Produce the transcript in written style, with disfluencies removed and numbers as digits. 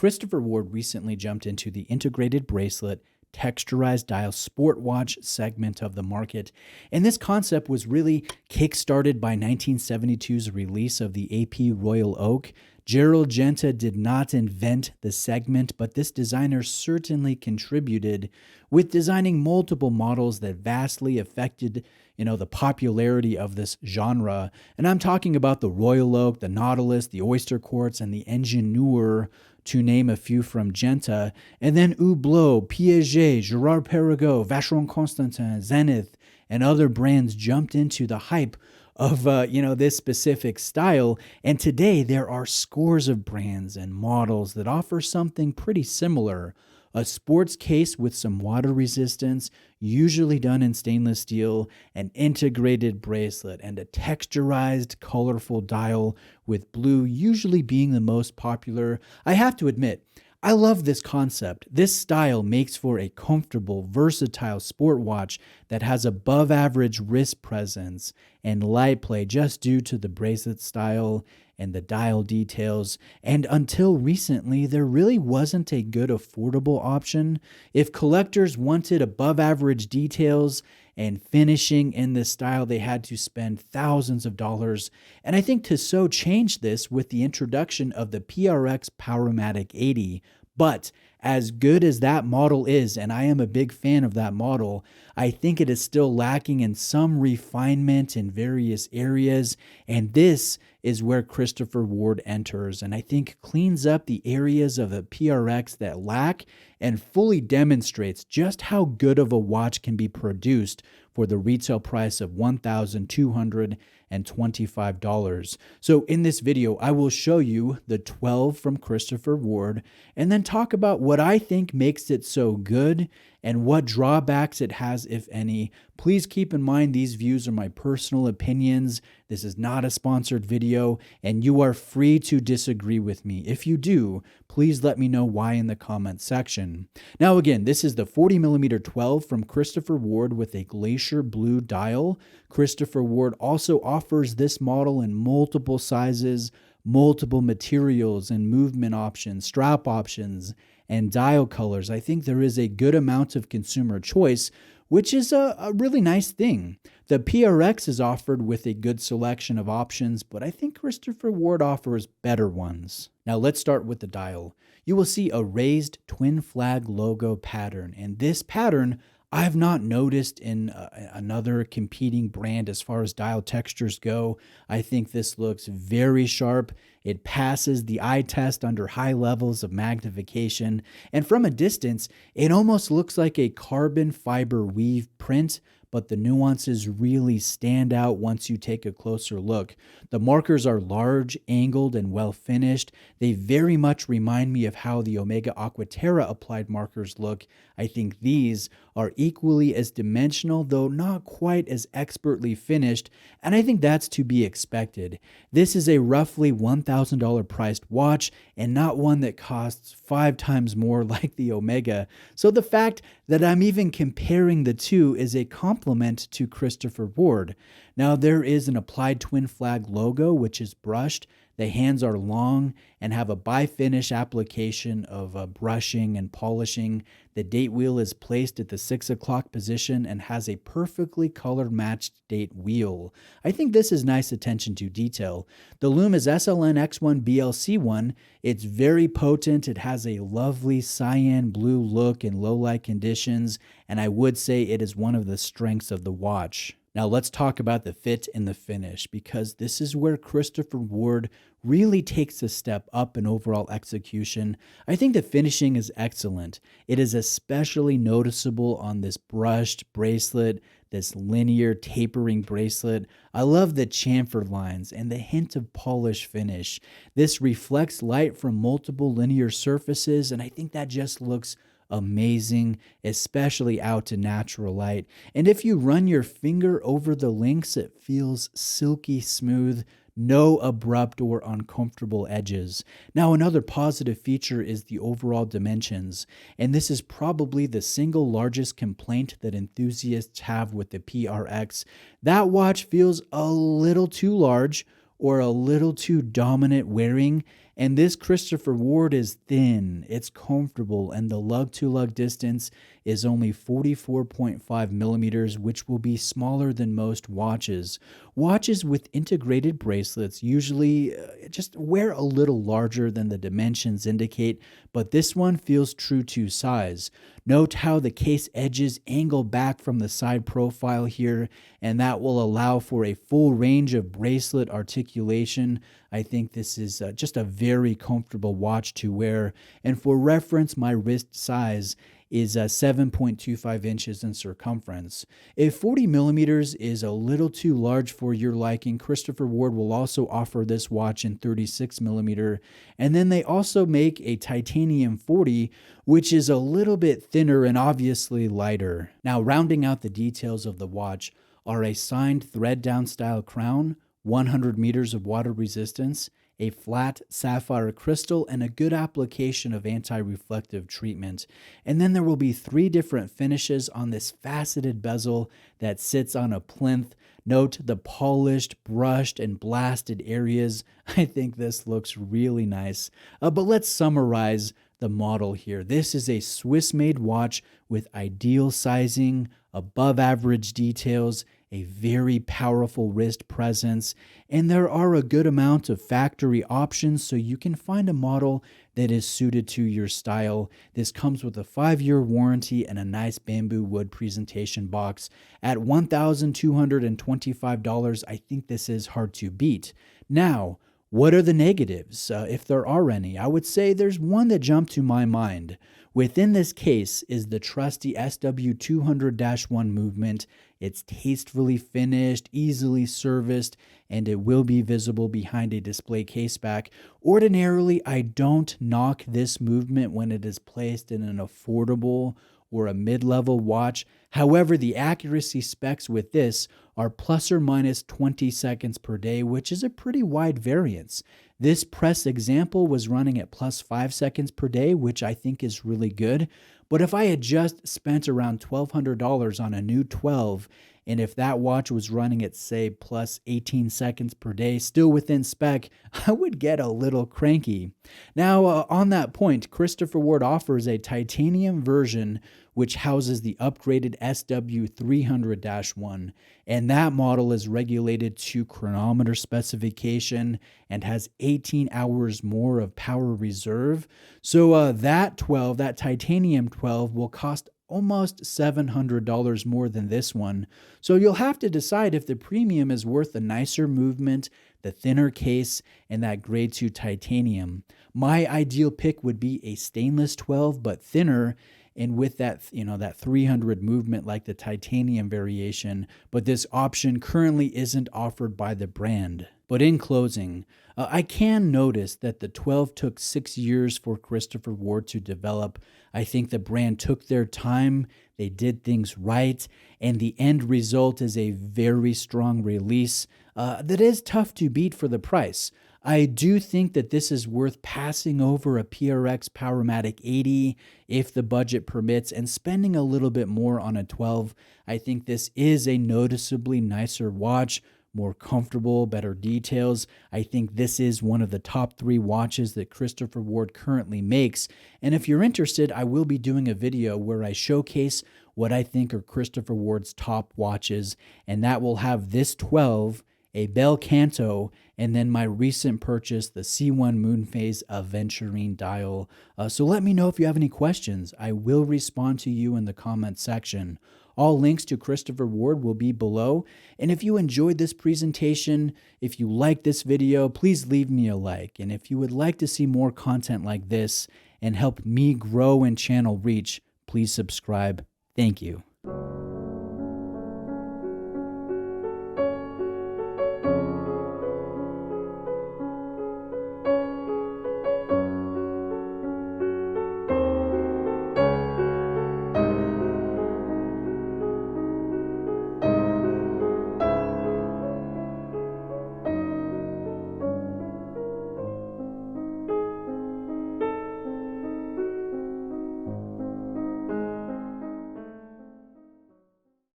Christopher Ward recently jumped into the integrated bracelet, texturized dial sport watch segment of the market. And this concept was really kickstarted by 1972's release of the AP Royal Oak. Gerald Genta did not invent the segment, but this designer certainly contributed with designing multiple models that vastly affected the popularity of this genre. And I'm talking about the Royal Oak, the Nautilus, the Oyster Quartz, and the Ingenieur, to name a few from Genta. And then Hublot, Piaget, Girard Perregaux, Vacheron Constantin, Zenith, and other brands jumped into the hype of this specific style. And today there are scores of brands and models that offer something pretty similar. A sports case with some water resistance, usually done in stainless steel, an integrated bracelet, and a texturized, colorful dial with blue usually being the most popular. I have to admit, I love this concept. This style makes for a comfortable, versatile sport watch that has above average wrist presence and light play just due to the bracelet style and the dial details. And until recently, there really wasn't a good affordable option. If collectors wanted above average details and finishing in this style, they had to spend thousands of dollars. And I think Tissot changed this with the introduction of the PRX Powermatic 80. But as good as that model is, and I am a big fan of that model, I think it is still lacking in some refinement in various areas. And this is where Christopher Ward enters, and I think cleans up the areas of the PRX that lack and fully demonstrates just how good of a watch can be produced for the retail price of $1,225. So in this video, I will show you the 12 from Christopher Ward and then talk about what I think makes it so good and what drawbacks it has, if any. Please keep in mind these views are my personal opinions. This is not a sponsored video, and you are free to disagree with me. If you do, please let me know why in the comments section. Now again, this is the 40mm 12 from Christopher Ward with a glacier blue dial. Christopher Ward also offers this model in multiple sizes, multiple materials and movement options, strap options, and dial colors. I think there is a good amount of consumer choice, which is a really nice thing. The PRX is offered with a good selection of options, but I think Christopher Ward offers better ones. Now let's start with the dial. You will see a raised twin flag logo pattern, and this pattern I've not noticed in another competing brand as far as dial textures go. I think this looks very sharp. It passes the eye test under high levels of magnification. And from a distance, it almost looks like a carbon fiber weave print, but the nuances really stand out once you take a closer look. The markers are large, angled, and well finished. They very much remind me of how the Omega Aquaterra applied markers look. I think these are equally as dimensional, though not quite as expertly finished, and I think that's to be expected. This is a roughly $1,000 priced watch, and not one that costs 5 times more like the Omega. So the fact that I'm even comparing the two is a compliment to Christopher Ward. Now there is an applied twin flag logo, which is brushed. The hands are long and have a bi-finish application of brushing and polishing. The date wheel is placed at the 6 o'clock position and has a perfectly colored matched date wheel. I think this is nice attention to detail. The loom is SLN X1 BLC1. It's very potent. It has a lovely cyan blue look in low light conditions, and I would say it is one of the strengths of the watch. Now let's talk about the fit and the finish, because this is where Christopher Ward really takes a step up in overall execution. I think the finishing is excellent. It is especially noticeable on this brushed bracelet, this linear tapering bracelet. I love the chamfer lines and the hint of polish finish. This reflects light from multiple linear surfaces, and I think that just looks amazing, especially out to natural light. And if you run your finger over the links, it feels silky smooth, no abrupt or uncomfortable edges. Now, another positive feature is the overall dimensions, and this is probably the single largest complaint that enthusiasts have with the PRX. That watch feels a little too large or a little too dominant wearing, And this Christopher Ward is thin, it's comfortable, and the lug-to-lug distance is only 44.5 millimeters, which will be smaller than most watches. Watches with integrated bracelets usually just wear a little larger than the dimensions indicate, but this one feels true to size. Note how the case edges angle back from the side profile here, and that will allow for a full range of bracelet articulation. I think this is just a very comfortable watch to wear. And for reference, my wrist size is 7.25 inches in circumference. If 40 millimeters is a little too large for your liking, Christopher Ward will also offer this watch in 36 millimeter. And then they also make a titanium 40, which is a little bit thinner and obviously lighter. Now, rounding out the details of the watch are a signed thread down style crown, 100 meters of water resistance, a flat sapphire crystal, and a good application of anti-reflective treatment. And then there will be 3 different finishes on this faceted bezel that sits on a plinth. Note the polished, brushed, and blasted areas. I think this looks really nice. But let's summarize the model here. This is a Swiss-made watch with ideal sizing, above average details, a very powerful wrist presence, and there are a good amount of factory options so you can find a model that is suited to your style. This comes with a 5-year warranty and a nice bamboo wood presentation box. At $1,225, I think this is hard to beat. Now, what are the negatives, if there are any? I would say there's one that jumped to my mind. Within this case is the trusty SW200-1 movement. It's tastefully finished, easily serviced, and it will be visible behind a display case back. Ordinarily, I don't knock this movement when it is placed in an affordable or a mid-level watch. However, the accuracy specs with this are plus or minus 20 seconds per day, which is a pretty wide variance. This press example was running at plus 5 seconds per day, which I think is really good. But if I had just spent around $1,200 on a new 12, and if that watch was running at, say, plus 18 seconds per day, still within spec, I would get a little cranky. Now, on that point, Christopher Ward offers a titanium version which houses the upgraded SW300-1, and that model is regulated to chronometer specification and has 18 hours more of power reserve. So that titanium 12 will cost almost $700 more than this one. So you'll have to decide if the premium is worth the nicer movement, the thinner case, and that grade 2 titanium. My ideal pick would be a stainless 12, but thinner, and with that, that 300 movement like the titanium variation, but this option currently isn't offered by the brand. But in closing, I can notice that the 12 took 6 years for Christopher Ward to develop. I think the brand took their time, they did things right, and the end result is a very strong release that is tough to beat for the price. I do think that this is worth passing over a PRX Powermatic 80 if the budget permits and spending a little bit more on a 12. I think this is a noticeably nicer watch, more comfortable, better details. I think this is one of the top 3 watches that Christopher Ward currently makes. And if you're interested, I will be doing a video where I showcase what I think are Christopher Ward's top watches, and that will have this 12, a Bel Canto, and then my recent purchase, the C1 Moonphase Aventurine dial. So let me know if you have any questions. I will respond to you in the comment section. All links to Christopher Ward will be below. And if you enjoyed this presentation, if you liked this video, please leave me a like. And if you would like to see more content like this and help me grow and channel reach, please subscribe. Thank you.